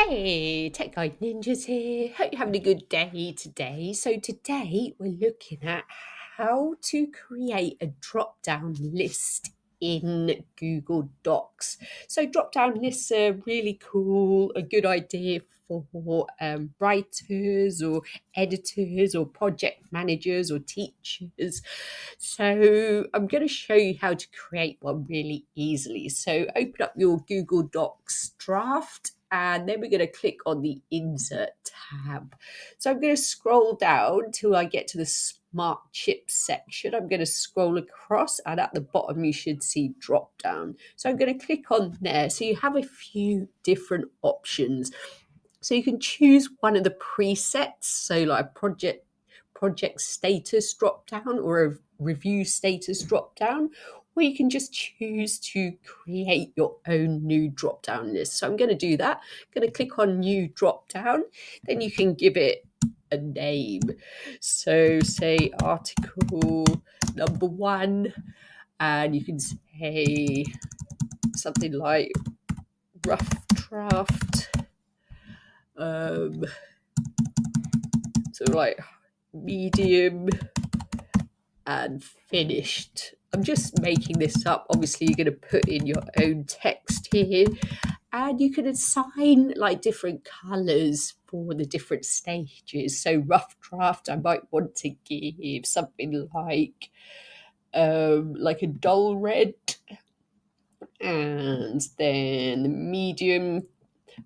Hey, Tech Guide Ninjas here. Hope you're having a good day today. So today we're looking at how to create a drop-down list in Google Docs. So drop-down lists are really cool, a good idea for writers or editors or project managers or teachers. So I'm going to show you how to create one really easily. So open up your Google Docs draft, and then we're going to click on the Insert tab. So I'm going to scroll down till I get to the Smart Chips section. I'm going to scroll across, and at the bottom you should see Dropdown. So I'm going to click on there. So you have a few different options. So you can choose one of the presets, so like a project status drop down or a review status drop down, or you can just choose to create your own new drop down list. So I'm going to do that. I'm going to click on new drop down. Then you can give it a name. So say article number 1, and you can say something like rough draft, sort of like medium and finished. I'm just making this up. Obviously, you're going to put in your own text here, and you can assign like different colors for the different stages. So rough draft, I might want to give something like a dull red, and then the medium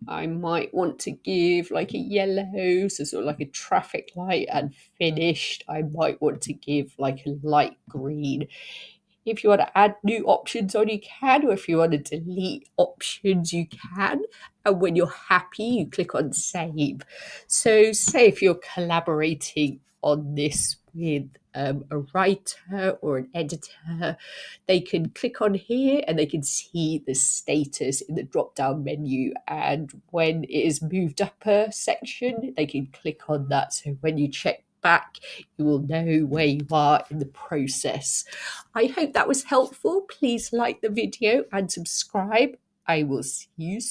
I might want to give like a yellow, so sort of like a traffic light, and finished I might want to give like a light green. If you want to add new options on, you can, or if you want to delete options, you can. And when you're happy, you click on save. So say if you're collaborating on this with a writer or an editor, they can click on here and they can see the status in the drop-down menu. And when it is moved up a section, they can click on that. So when you check back, you will know where you are in the process. I hope that was helpful. Please like the video and subscribe. I will see you soon.